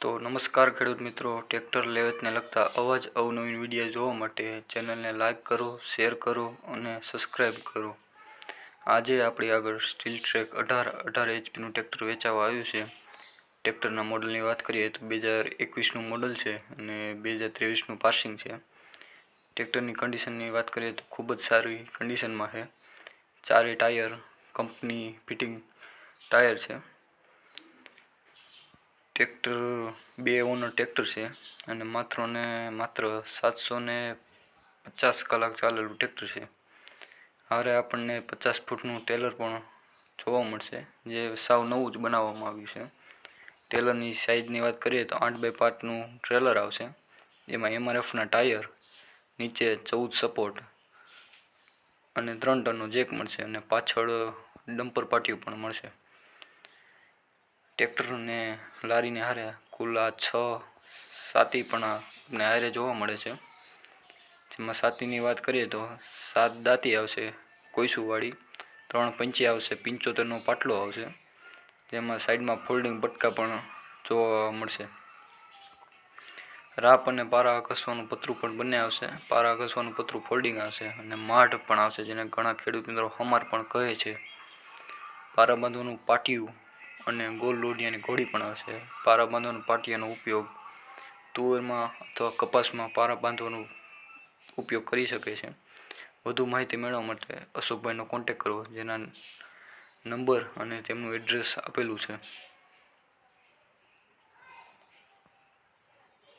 તો નમસ્કાર ખેડૂત મિત્રો, ટ્રેક્ટર લેવેચને લગતા અવાજ અવનવીન વિડીયો જોવા માટે ચેનલને લાઇક કરો, શેર કરો અને સબસ્ક્રાઈબ કરો. આજે આપણી આગળ સ્ટીલ ટ્રેક 18 HP ટ્રેક્ટર વેચાવા આવ્યું છે. ટ્રેક્ટરના મોડલની વાત કરીએ તો 2021નું મોડલ છે અને 2023નું પાસિંગ છે. ટ્રેક્ટરની કન્ડિશનની વાત કરીએ તો ખૂબ જ સારી કન્ડિશનમાં છે. ચારે ટાયર કંપની ફિટિંગ ટાયર છે. ટ્રેક્ટર 2 ઓનર ટ્રેક્ટર છે અને માત્ર 750 કલાક ચાલેલું ટ્રેક્ટર છે. હારે આપણને 50 ફૂટનું ટેલર પણ જોવા મળશે, જે સાવ નવું જ બનાવવામાં આવ્યું છે. ટેલરની સાઇઝની વાત કરીએ તો 8x5નું ટ્રેલર આવશે, જેમાં MRFના ટાયર, નીચે 14 સપોર્ટ અને 3 ટનનો જેક મળશે અને પાછળ ડમ્પર પાટિયું પણ મળશે. ટ્રેક્ટરને લારીને હારે કુલ 6 સાતી પણ આપણે હારે જોવા મળે છે. જેમાં સાતીની વાત કરીએ તો 7 દાંતી આવશે કોઈસુવાળી, 3 પંચી આવશે, 75નો પાટલો આવશે, જેમાં સાઈડમાં ફોલ્ડિંગ બટકા પણ જોવા મળશે. રાપ અને પારા ઘસવાનું પતરું પણ બંને આવશે. પારા ઘસવાનું પતરું ફોલ્ડિંગ આવશે અને માઢ પણ આવશે, જેને ઘણા ખેડૂત મિત્રો હમાર પણ કહે છે. પારા બાંધવાનું પાટિયું અને ગોલ લોડિયાની ઘોડી પણ આવશે. પારા બાંધવાનું પાટિયાનો ઉપયોગ તુવેરમાં અથવા કપાસમાં પારા બાંધવાનો ઉપયોગ કરી શકે છે. વધુ માહિતી મેળવવા માટે અશોકભાઈનો કોન્ટેક્ટ કરવો, જેના નંબર અને તેમનું એડ્રેસ આપેલું છે.